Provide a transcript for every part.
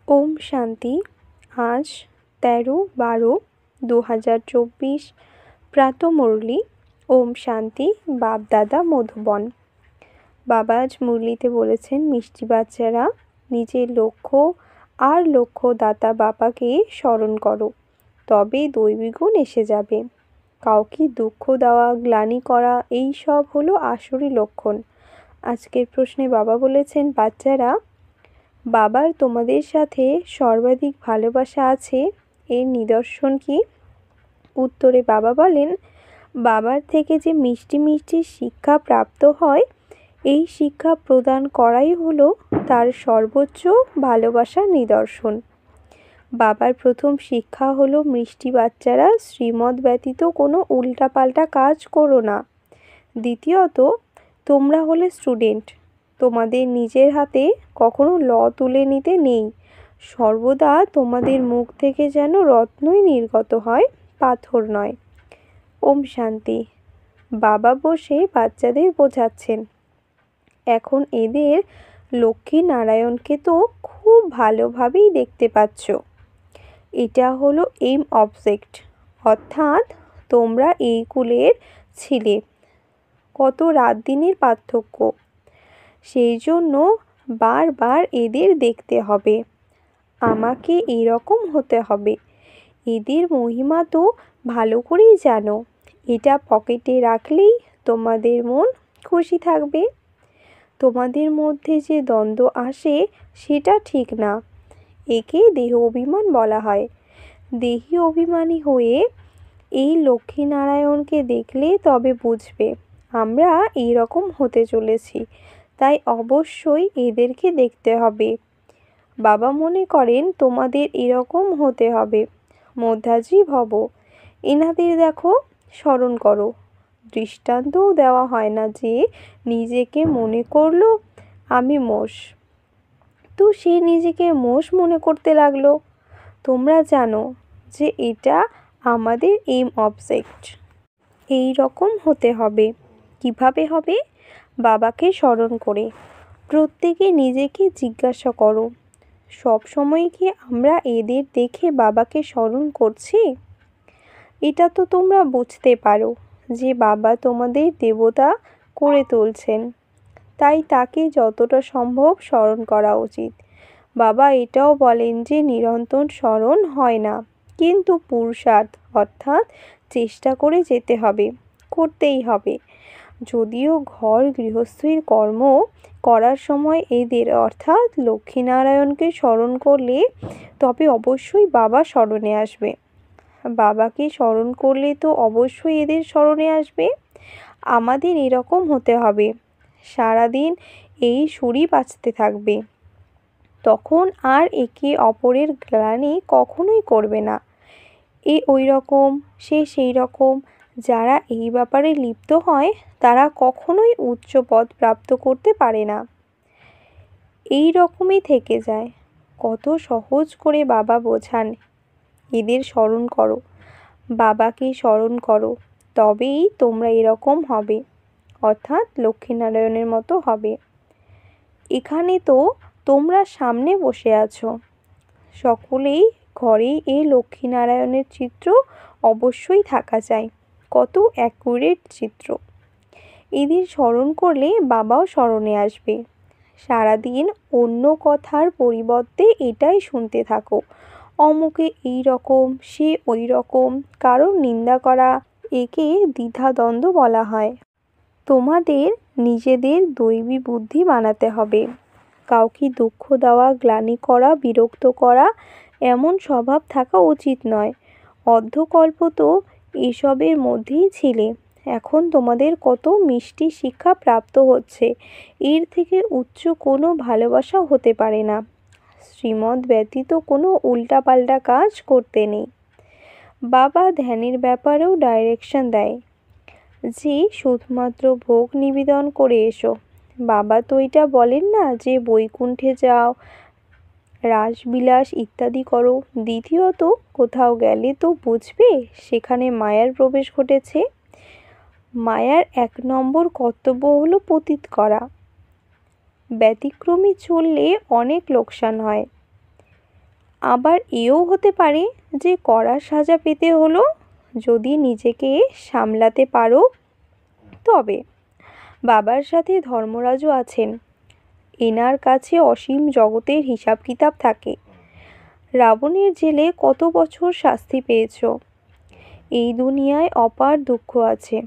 ওম শান্তি। আজ 13/12/2024 প্রাতঃমুরলি। ওম শান্তি। বাপ-দাদা মধুবন। বাবা আজ মুরলিতে বলেছেন, মিষ্টি বাচ্চারা নিজের লক্ষ্য আর লক্ষ্যদাতা বাবাকে স্মরণ করো, তবে দৈবী গুণ এসে যাবে। কাউকে দুঃখ দেওয়া, গ্লানি করা, এই সব হলো আসরি লক্ষণ। আজকের প্রশ্নে বাবা বলেছেন, বাচ্চারা, বাবার তোমাদের সাথে সর্বাধিক ভালোবাসা আছে, এর নিদর্শন কি? উত্তরে বাবা বলেন, বাবার থেকে যে মিষ্টি মিষ্টি শিক্ষা প্রাপ্ত হয়, এই শিক্ষা প্রদান করাই হলো তার সর্বোচ্চ ভালোবাসার নিদর্শন। বাবার প্রথম শিক্ষা হলো, মিষ্টি বাচ্চারা শ্রীমত ব্যতীত কোনো উল্টাপাল্টা কাজ করো না। দ্বিতীয়ত, তোমরা হলে স্টুডেন্ট, তোমাদের নিজের হাতে কখনো ল তুলে নিতে নেই। সর্বদা তোমাদের মুখ থেকে যেন রত্নই নির্গত হয়, পাথর নয়। ওম শান্তি। বাবা বসে বাচ্চাদের বোঝাচ্ছেন, এখন এদের লক্ষ্মী নারায়ণকে তো খুব ভালোভাবেই দেখতে পাচ্ছ। এটা হলো এইম অবজেক্ট, অর্থাৎ তোমরা এই কুলের ছিলে। কত রাত দিনের পার্থক্য, সেই জন্য বারবার এদের দেখতে হবে। আমাকে এরকম হতে হবে। এদের মহিমা তো ভালো করেই জানো। এটা পকেটে রাখলেই তোমাদের মন খুশি থাকবে। তোমাদের মধ্যে যে দ্বন্দ্ব আসে, সেটা ঠিক না। একে দেহ অভিমান বলা হয়। দেহি অভিমানী হয়ে এই লক্ষ্মীনারায়ণকে দেখলে তবে বুঝবে আমরা এইরকম হতে চলেছি, তাই অবশ্যই এদেরকে দেখতে হবে। বাবা মনে করেন তোমাদের এরকম হতে হবে, মধ্যাজি ভব। এনাদের দেখো, স্মরণ করো। দৃষ্টান্তও দেওয়া হয় না যে নিজেকে মনে করলো আমি মোষ, তো সে নিজেকে মোষ মনে করতে লাগলো। তোমরা জানো যে এটা আমাদের এইম অবজেক্ট। এই রকম হতে হবে। কিভাবে হবে? বাবাকে স্মরণ করে। প্রত্যেকে নিজেকে জিজ্ঞাসা করো, সব সময় কি আমরা এদের দেখে বাবাকে স্মরণ করছি? এটা তো তোমরা বুঝতে পারো যে বাবা তোমাদের দেবতা করে তুলছেন, তাই তাকে যতটা সম্ভব স্মরণ করা উচিত। বাবা এটাও বলেন যে নিরন্তর স্মরণ হয় না, কিন্তু পুরুষার্থ অর্থাৎ চেষ্টা করে যেতে হবে, করতেই হবে। যদিও ঘর গৃহস্থীর কর্ম করার সময় এদের অর্থাৎ লক্ষ্মীনারায়ণকে স্মরণ করলে তবে অবশ্যই বাবা স্মরণে আসবে। বাবাকে স্মরণ করলে তো অবশ্যই এদের স্মরণে আসবে। আমাদের এরকম হতে হবে, সারাদিন এই সুরই বাজতে থাকবে। তখন আর একে অপরের গ্লানি কখনোই করবে না। এ ওই রকম, সে সেই রকম। যারা এই ব্যাপারে লিপ্ত হয় তারা কখনোই উচ্চ পদ প্রাপ্ত করতে পারে না। এই রকমই থেকে যায়। কত সহজ করে বাবা বোঝান, এদের স্মরণ করো, বাবাকে স্মরণ করো, তবেই তোমরা এরকম হবে, অর্থাৎ লক্ষ্মীনারায়ণের মতো হবে। এখানে তো তোমরা সামনে বসে আছো, সকলেই ঘরেই এই লক্ষ্মীনারায়ণের চিত্র অবশ্যই থাকা চাই। কত অ্যাকুরেট চিত্র। এদের স্মরণ করলে বাবাও স্মরণে আসবে। সারাদিন অন্য কথার পরিবর্তে এটাই শুনতে থাকো, অমুকে এই রকম, সে ওই রকম, কারোর নিন্দা করা, একে দ্বিধাদ্বন্দ্ব বলা হয়। তোমাদের নিজেদের দৈবী বুদ্ধি বানাতে হবে। কাউকে দুঃখ দেওয়া, গ্লানি করা, বিরক্ত করা, এমন স্বভাব থাকা উচিত নয়। অর্ধকল্প তো এসবের মধ্যেই ছিলে, এখন তোমাদের কত মিষ্টি শিক্ষা প্রাপ্ত হচ্ছে, এর থেকে উচ্চ কোনো ভালোবাসা হতে পারে না। শ্রীমত ব্যতীত কোনো উল্টাপাল্টা কাজ করতে নেই। বাবা ধ্যানের ব্যাপারেও ডাইরেকশন দেয় যে শুধুমাত্র ভোগ নিবেদন করে এসো। বাবা তো এটা বলেন না যে বৈকুণ্ঠে যাও, রাসবিলাস ইত্যাদি করো। দ্বিতীয়ত, কোথাও গেলে তো বুঝবে সেখানে মায়ার প্রবেশ ঘটেছে। মায়ার 1 নম্বর কর্তব্য হলো পতিত করা। ব্যতিক্রমী চললে অনেক লোকসান হয়। আবার এও হতে পারে যে কড়া সাজা পেতে হলো। যদি নিজেকে সামলাতে পারো তবে। বাবার সাথে ধর্মরাজও আছেন, এনার কাছে অসীম জগতের হিসাব কিতাব থাকে। রাবণের জেলে কত বছর শাস্তি পেয়েছ, এই দুনিয়ায় অপার দুঃখ আছে।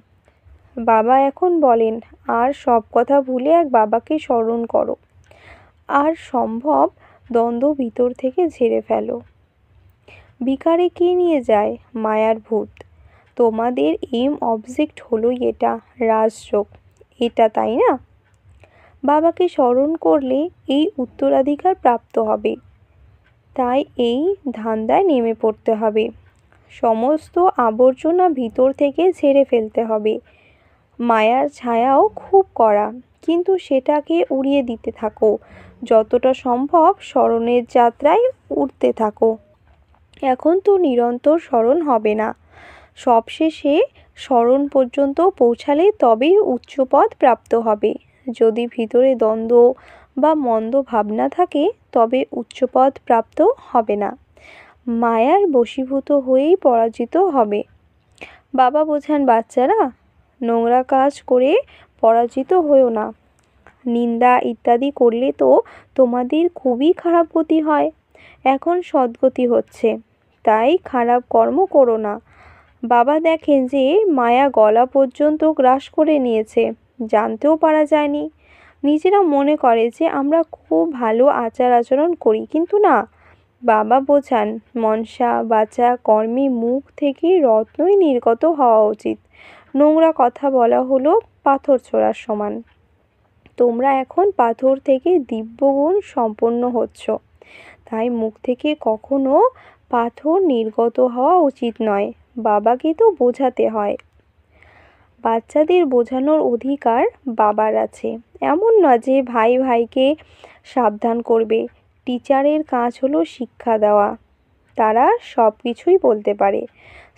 বাবা এখন বলেন, আর সব কথা ভুলে এক বাবাকে স্মরণ করো, আর সম্ভব দ্বন্দ্ব ভিতর থেকে ঝেড়ে ফেলো। বিকারে কে নিয়ে যায়? মায়ার ভূত। তোমাদের এম অবজেক্ট হলো এটা, রাজযোগ এটা, তাই না? বাবাকে স্মরণ করলে এই উত্তরাধিকার প্রাপ্ত হবে। তাই এই ধান্দায় নেমে পড়তে হবে। সমস্ত আবর্জনা ভিতর থেকে ঝেড়ে ফেলতে হবে। মায়ার ছায়াও খুব কড়া, কিন্তু সেটাকে উড়িয়ে দিতে থাকো। যতটা সম্ভব স্মরণের যাত্রায় উঠতে থাকো। এখন তো নিরন্তর স্মরণ হবে না, সবশেষে স্মরণ পর্যন্ত পৌঁছালে তবেই উচ্চপদ প্রাপ্ত হবে। যদি ভিতরে দ্বন্দ্ব বা মন্দ ভাবনা থাকে তবে উচ্চপদ প্রাপ্ত হবে না, মায়ার বশীভূত হয়েই পরাজিত হবে। বাবা বোঝান, বাচ্চারা, নোংরা কাজ করে পরাজিত হয়েও না। নিন্দা ইত্যাদি করলে তো তোমাদের খুবই খারাপ গতি হয়। এখন সদ্গতি হচ্ছে, তাই খারাপ কর্ম করো না। বাবা দেখেন যে মায়া গলা পর্যন্ত গ্রাস করে নিয়েছে, জানতেও পারা যায়নি। নিজেরা মনে করে যে আমরা খুব ভালো আচার আচরণ করি, কিন্তু না। বাবা বোঝান, মনসা বাচা কর্মে মুখ থেকে রত্নই নির্গত হওয়া উচিত। নোংরা কথা বলা হলো পাথর ছোঁড়ার সমান। তোমরা এখন পাথর থেকে দিব্যগুণ সম্পন্ন হচ্ছ, তাই মুখ থেকে কখনো পাথর নির্গত হওয়া উচিত নয়। বাবাকে তো বোঝাতে হয়। বাচ্চাদের বোঝানোর অধিকার বাবার আছে। এমন নয় যে ভাই ভাইকে সাবধান করবে। টিচারের কাজ হলো শিক্ষা দেওয়া, তারা সব কিছুই বলতে পারে।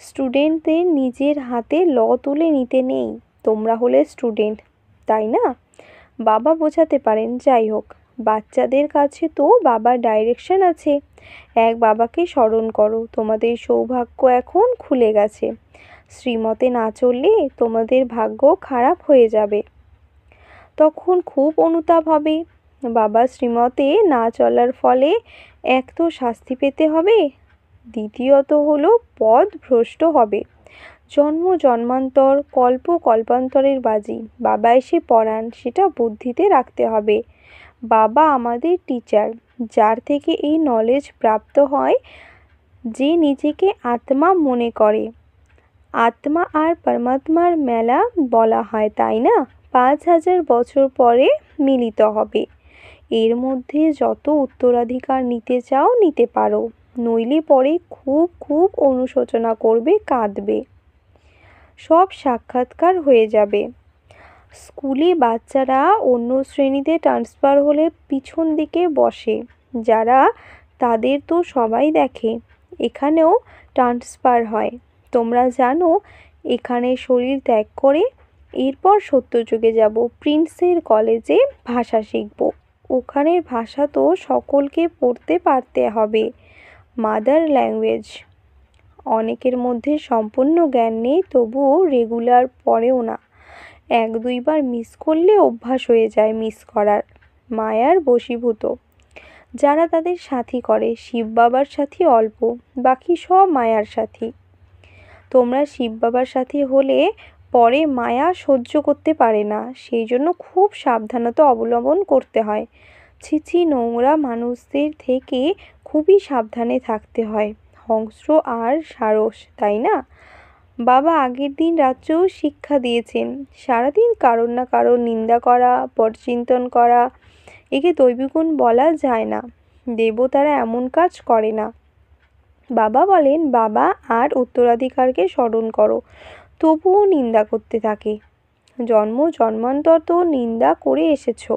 স্টুডেন্টদের নিজের হাতে ল তুলে নিতে নেই। তোমরা হলে স্টুডেন্ট, তাই না? বাবা বোঝাতে পারেন। যাই হোক, বাচ্চাদের কাছে তো বাবার ডাইরেকশন আছে। এক বাবাকে স্মরণ করো, তোমাদের সৌভাগ্য এখন খুলে গেছে। শ্রীমতে না চললে তোমাদের ভাগ্য খারাপ হয়ে যাবে। তখন খুব অনুতাপ হবে। বাবা শ্রীমতে না চলার ফলে এক তো শাস্তি পেতে হবে, দ্বিতীয়ত হলো পদ ভ্রষ্ট হবে। জন্ম জন্মান্তর কল্প কল্পান্তরের বাজি বাবা এসে পড়ান, সেটা বুদ্ধিতে রাখতে হবে। বাবা আমাদের টিচার, যার থেকে এই নলেজ প্রাপ্ত হয়, যে নিজেকে আত্মা মনে করে। আত্মা আর পরমাত্মার মেলা বলা হয়, তাই না? 5000 বছর পরে মিলিত হবে। এর মধ্যে যত উত্তরাধিকার নিতে চাও নিতে পারো, নইলে পরে খুব খুব অনুশোচনা করবে, কাঁদবে। সব সাক্ষাৎকার হয়ে যাবে। স্কুলে বাচ্চারা অন্য শ্রেণীতে ট্রান্সফার হলে পিছন দিকে বসে যারা, তাদের তো সবাই দেখে। এখানেও ট্রান্সফার হয়, তোমরা জানো। এখানে শরীর ত্যাগ করে এরপর সত্যযুগে যাব, প্রিন্সের কলেজে ভাষা শিখব। ওখানের ভাষা তো সকলকে পড়তে পারতে হবে, মাদার ল্যাঙ্গুয়েজ। অনেকের মধ্যে সম্পূর্ণ জ্ঞান নেই, তবুও রেগুলার পড়েও না। 1-2বার মিস করলে অভ্যাস হয়ে যায় মিস করার। মায়ার বশীভূত যারা তাদের সাথী করে, শিব বাবার সাথী অল্প, বাকি সব মায়ার সাথী। তোমরা শিব বাবার সাথী হলে পরে মায়া সহ্য করতে পারে না, সেই জন্য খুব সাবধানতা অবলম্বন করতে হয়। ছিছি, নোংরা মানুষদের থেকে খুবই সাবধানে থাকতে হয়। হংস আর সারস, তাই না? বাবা আগের দিন রাত্রেও শিক্ষা দিয়েছেন, সারাদিন কারোর না কারোর নিন্দা করা, পরচিন্তন করা, একে দৈবগুণ বলা যায় না। দেবতারা এমন কাজ করে না। বাবা বলেন, বাবা আর উত্তরাধিকারকে স্মরণ করো, তবুও নিন্দা করতে থাকে। জন্ম জন্মান্তর তো নিন্দা করে এসেছো,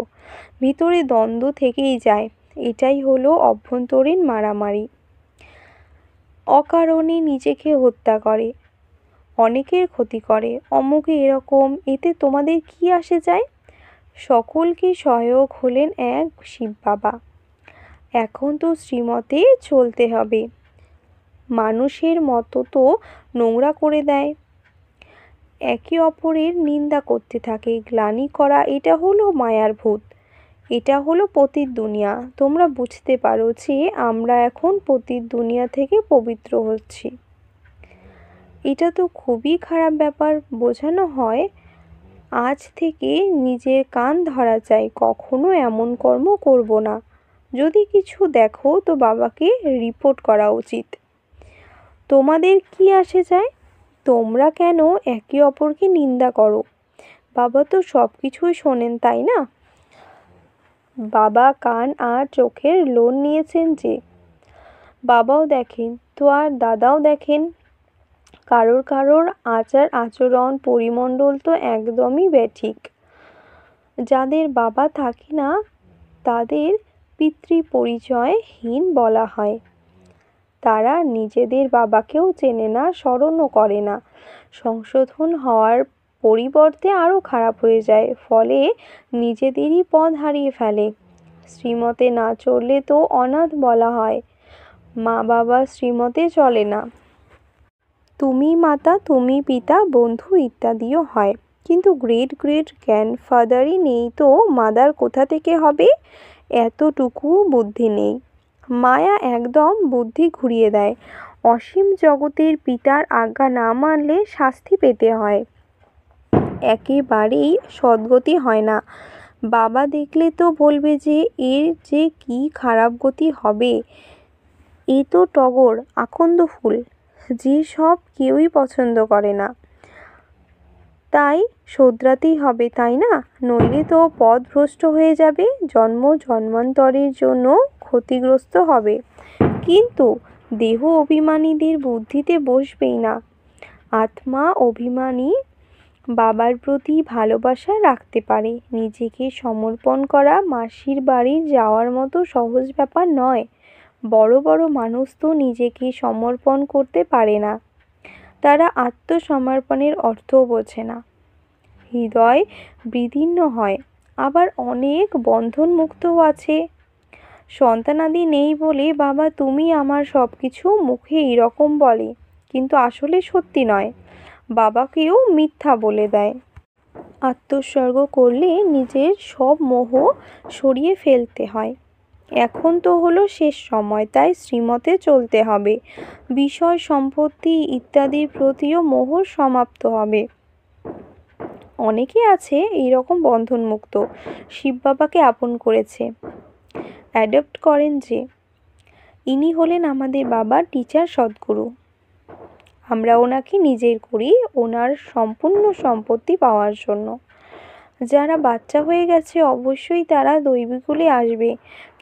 ভিতরে দ্বন্দ্ব থেকেই যায়। এটাই হলো অভ্যন্তরীণ মারামারি। অকারণে নিজেকে হত্যা করে, অনেকের ক্ষতি করে, অমুকে এরকম, এতে তোমাদের কি আসে যায়? সকলকে সহায়ক হলেন এক শিব বাবা। এখন তো শ্রীমতে চলতে হবে। মানুষের মতো তো নোংরা করে দেয়, একে অপরের নিন্দা করতে থাকে, গ্লানি করা, এটা হলো মায়ার ভূত, এটা হলো পতির দুনিয়া। তোমরা বুঝতে পারো যে আমরা এখন পতির দুনিয়া থেকে পবিত্র হচ্ছি। এটা তো খুবই খারাপ ব্যাপার বোঝানো হয়। আজ থেকে নিজের কান ধরা চাই, কখনো এমন কর্ম করব না। যদি কিছু দেখো তো বাবাকে রিপোর্ট করা উচিত। তোমাদের কি আসে যায়? তোমরা কেন একে অপরকে নিন্দা করো? বাবা তো সব কিছুই শোনেন, তাই না? বাবা কান আর চোখের লোন নিয়েছেন যে। বাবাও দেখেন তো, আর দাদাও দেখেন। কারোর কারোর আচার আচরণ পরিমণ্ডল তো একদমই বেঠিক। যাদের বাবা থাকে না তাদের পিতৃপরিচয়হীন বলা হয়। তারা নিজেদের বাবাকেও চেনে না, স্মরণও করে না। সংশোধন হওয়ার পরিবর্তে আরও খারাপ হয়ে যায়, ফলে নিজেদেরই পথ হারিয়ে ফেলে। শ্রীমতে না চললে তো অনাথ বলা হয়। মা বাবা শ্রীমতে চলে না, তুমি মাতা, তুমি পিতা, বন্ধু ইত্যাদিও হয়, কিন্তু গ্রেট গ্রেট গ্র্যান্ডফাদারই নেই তো মাদার কোথা থেকে হবে? এতটুকু বুদ্ধি নেই। মায়া একদম বুদ্ধি ঘুরিয়ে দেয়। অসীম জগতের পিতার আজ্ঞা না মানলে শাস্তি পেতে হয়, একেবারেই সদ্গতি হয় না। বাবা দেখলে তো বলবে যে এর যে কি খারাপ গতি হবে, এ তো টগর, আকন্দ ফুল, যে সব কেউই পছন্দ করে না। তাই শোধরাতেই হবে, তাই না? নইলে তো পথভ্রষ্ট হয়ে যাবে, জন্ম জন্মান্তরের জন্য ক্ষতিগ্রস্ত হবে। কিন্তু দেহ অভিমানীদের বুদ্ধিতে বসবেই না। আত্মা অভিমানী বাবার প্রতি ভালোবাসা রাখতে পারে। নিজেকে সমর্পণ করা মাসির বাড়ি যাওয়ার মতো সহজ ব্যাপার নয়। বড় বড় মানুষ তো নিজেকে সমর্পণ করতে পারে না, তারা আত্মসমর্পণের অর্থও বোঝে না। হৃদয় বিদীর্ণ হয়, আবার অনেক বন্ধনমুক্তও আছে। সন্তানাদি নেই বলে বাবা তুমি আমার সব কিছু মুখে এরকম বলে, কিন্তু আসলে সত্যি নয়। বাবাকেও মিথ্যা বলে দেয়। আত্মোৎসর্গ করলে নিজের সব মোহ সরিয়ে ফেলতে হয়। এখন তো হলো শেষ সময়, তাই শ্রীমতে চলতে হবে। বিষয় সম্পত্তি ইত্যাদির প্রতিও মোহ সমাপ্ত হবে। অনেকে আছে এইরকম বন্ধনমুক্ত, শিব বাবাকে আপন করেছে, অ্যাডপ্ট করেন যে। ইনি হলেন আমাদের বাবার টিচার সদ্গুরু। আমরা ওনাকে নিজের করি ওনার সম্পূর্ণ সম্পত্তি পাওয়ার জন্য। যারা বাচ্চা হয়ে গেছে অবশ্যই তারা দৈবিকুলে আসবে,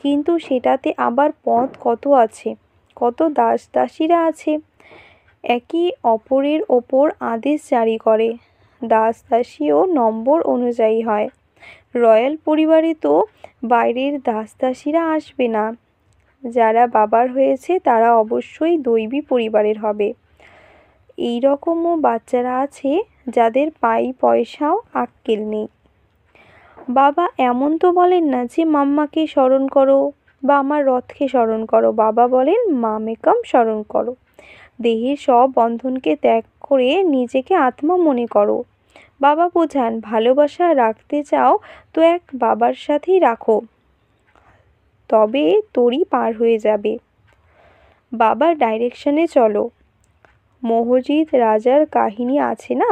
কিন্তু সেটাতে আবার পথ কত আছে, কত দাস দাসীরা আছে, একে অপরের ওপর আদেশ জারি করে। দাস দাসীও নম্বর অনুযায়ী হয়। রয়্যাল পরিবারে তো বাইরের দাস দাসীরা আসবে না। যারা বাবার হয়েছে তারা অবশ্যই দৈবী পরিবারের হবে। এই রকমও বাচ্চারা আছে যাদের পয়সাও আক্কেল নেই। বাবা এমন তো বলেন না যে মাম্মাকে স্মরণ করো বা আমার রথকে স্মরণ করো। বাবা বলেন মামেকাম স্মরণ করো। দেহের সব বন্ধনকে ত্যাগ করে নিজেকে আত্মা মনে করো। বাবা বোঝান ভালোবাসা রাখতে চাও তো এক বাবার সাথেই রাখো, তবে তোরই পার হয়ে যাবে। বাবার ডাইরেকশনে চলো। মোহজিৎ রাজার কাহিনী আছে না,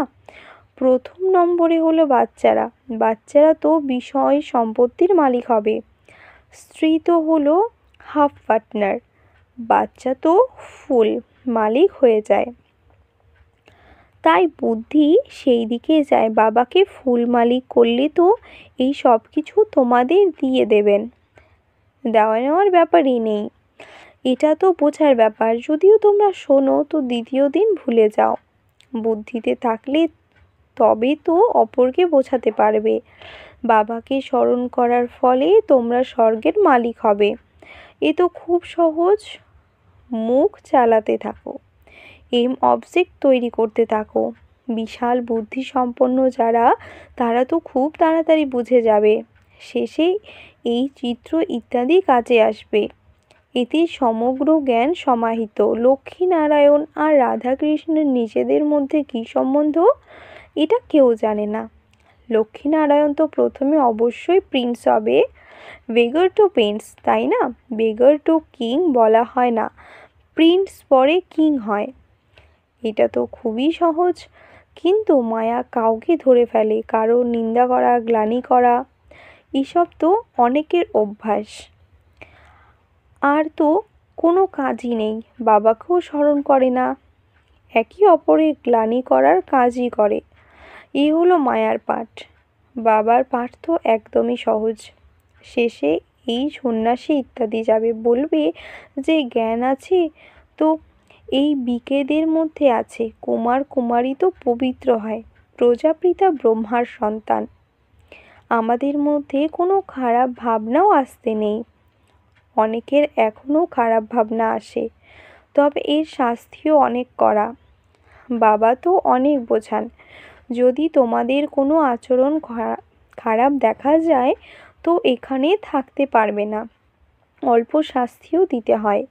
প্রথম নম্বরে হলো বাচ্চারা। বাচ্চারা তো বিষয় সম্পত্তির মালিক হবে। স্ত্রী তো হলো হাফ পার্টনার, বাচ্চা তো ফুল মালিক হয়ে যায়। তাই বুদ্ধি সেই দিকে যায়। বাবাকে ফুল মালিক করলে তো এই সব কিছু তোমাদের দিয়ে দেবেন, দেওয়া নেওয়ার ব্যাপারই নেই। এটা তো বোঝার ব্যাপার। যদিও তোমরা শোনো তো দ্বিতীয় দিন ভুলে যাও। বুদ্ধিতে থাকলে তবে তো অপরকে বোঝাতে পারবে। বাবাকে স্মরণ করার ফলে তোমরা স্বর্গের মালিক হবে। এ তো খুব সহজ। মুখ চালাতে থাকো, এম অবজেক্ট তৈরি করতে থাকো। বিশাল বুদ্ধি সম্পন্ন যারা, তারা তো খুব তাড়াতাড়ি বুঝে যাবে। শেষে এই চিত্র ইত্যাদি কাজে আসবে। এতে সমগ্র জ্ঞান সমাহিত। লক্ষ্মীনারায়ণ আর রাধাকৃষ্ণের নিজেদের মধ্যে কী সম্বন্ধ এটা কেউ জানে না। লক্ষ্মীনারায়ণ তো প্রথমে অবশ্যই প্রিন্স হবে, বেগার টু প্রিন্স, তাই না? বেগার টু কিং বলা হয় না, প্রিন্স পরে কিং হয়। এটা তো খুবই সহজ, কিন্তু মায়া কাউকে ধরে ফেলে, কারো নিন্দা করা, গ্লানি করা, এসব তো অনেকের অভ্যাস। আর তো কোনো কাজই নেই, বাবাকেও স্মরণ করে না, একে অপরের গ্লানি করার কাজই করে। এই হলো মায়ার পাঠ। বাবার পাঠ তো একদমই সহজ। শেষে এই সন্ন্যাসী ইত্যাদি যাবে বলবে যে জ্ঞান আছে তো এই বিকেদের মধ্যে আছে, কুমার কুমারী তো পবিত্র হয়, প্রজাপিতা ব্রহ্মার সন্তান। আমাদের মধ্যে কোনো খারাপ ভাবনাও আসতে নেই। অনেকের এখনও খারাপ ভাবনা আসে, তবে এর শাস্তিও অনেক কড়া। বাবা তো অনেক বোঝান, যদি তোমাদের কোনো আচরণ খারাপ দেখা যায় তো এখানে থাকতে পারবে না, অল্প শাস্তিও দিতে হয়।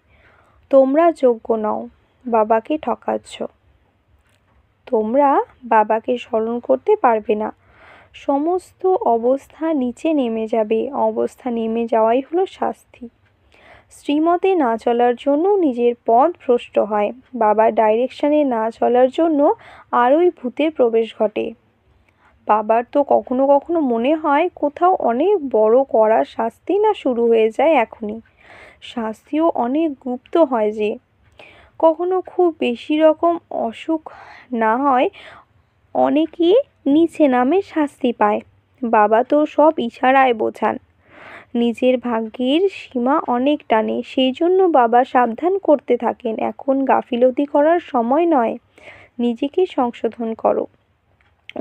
তোমরা যোগ্য নও, বাবাকে ঠকাচ্ছ, তোমরা বাবাকে স্মরণ করতে পারবে না, সমস্ত অবস্থা নিচে নেমে যাবে। অবস্থা নেমে যাওয়াই হলো শাস্তি। শ্রীমতে না চলার জন্য নিজের পথ ভ্রষ্ট হয়, বাবার ডাইরেকশনে না চলার জন্য আরোই ভূতের প্রবেশ ঘটে। বাবার তো কখনো কখনো মনে হয় কোথাও অনেক বড় কড়া শাস্তি না শুরু হয়ে যায় এখনই। শাস্তিও অনেক গুপ্ত হয়, যে কখনো খুব বেশি রকম অসুখ না হয়, অনেকেই নিচে নামে শাস্তি পায়। বাবা তো সব ইশারায় বোঝান, নিজের ভাগ্যের সীমা অনেক টানে, সেই জন্য বাবা সাবধান করতে থাকেন, এখন গাফিলতি করার সময় নয়, নিজেকে সংশোধন করো,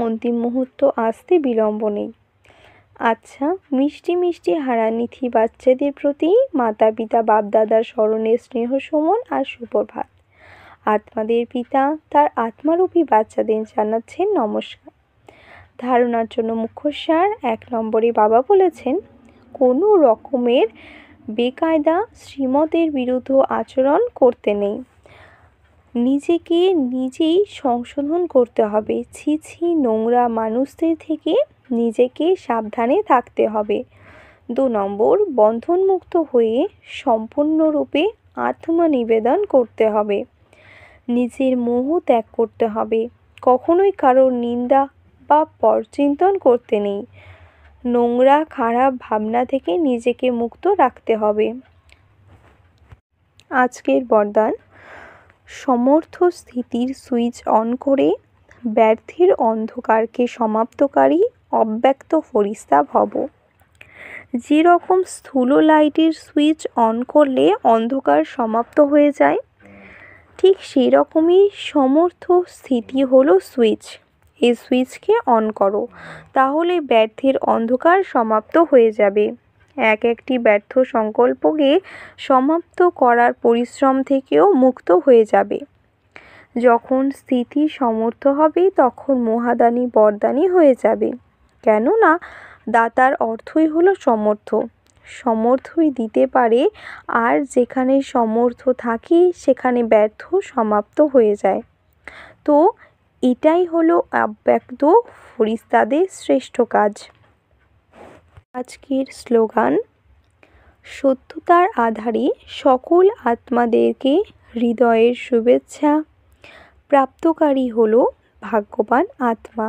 অন্তিম মুহূর্ত আসতে বিলম্ব নেই। আচ্ছা, মিষ্টি মিষ্টি হারানিথি বাচ্চাদের প্রতি মাতা পিতা বাপদাদার স্মরণে স্নেহ সুমন আর সুপ্রভাত। আত্মাদের পিতা তার আত্মারূপী বাচ্চাদের জানাচ্ছেন নমস্কার। ধারণার জন্য মুখ্য সার: 1 নম্বরে বাবা বলেছেন, কোনো রকমের বেকায়দা শ্রীমতের বিরুদ্ধ আচরণ করতে নেই, নিজেকে নিজেই সংশোধন করতে হবে, ছি ছি নোংরা মানুষদের থেকে নিজেকে সাবধানে থাকতে হবে। 2 নম্বর, বন্ধনমুক্ত হয়ে সম্পূর্ণরূপে আত্মনিবেদন করতে হবে, নিজের মোহ ত্যাগ করতে হবে, কখনোই কারোর নিন্দা বা পরচিন্তন করতে নেই, নোংরা খারাপ ভাবনা থেকে নিজেকে মুক্ত রাখতে হবে। আজকের বরদান: সমর্থ স্থিতির সুইচ অন করে ব্যর্থের অন্ধকারকে সমাপ্তকারী অব্যক্ত ফরিস্তা ভব। যেরকম স্থূল লাইটের সুইচ অন করলে অন্ধকার সমাপ্ত হয়ে যায়, ঠিক সেই রকমই সমর্থ স্থিতি হলো সুইচ। এই সুইচকে অন করো, তাহলে ব্যর্থের অন্ধকার সমাপ্ত হয়ে যাবে। একটি ব্যর্থ সংকল্পকে সমাপ্ত করার পরিশ্রম থেকেও মুক্ত হয়ে যাবে। যখন স্থিতি সমর্থ হবে তখন মহাদানী বরদানী হয়ে যাবে, কেননা দাতার অর্থই হলো সমর্থ, সমর্থই দিতে পারে, আর যেখানে সমর্থ থাকে সেখানে ব্যর্থ সমাপ্ত হয়ে যায়। তো এটাই হলো অব্যক্ত ফরিস্তাদের শ্রেষ্ঠ কাজ। আজকের স্লোগান: সত্যতার আধারে সকল আত্মাদেরকে হৃদয়ের শুভেচ্ছা, প্রাপ্তকারী হলো ভাগ্যবান আত্মা।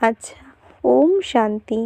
আচ্ছা, ওম শান্তি।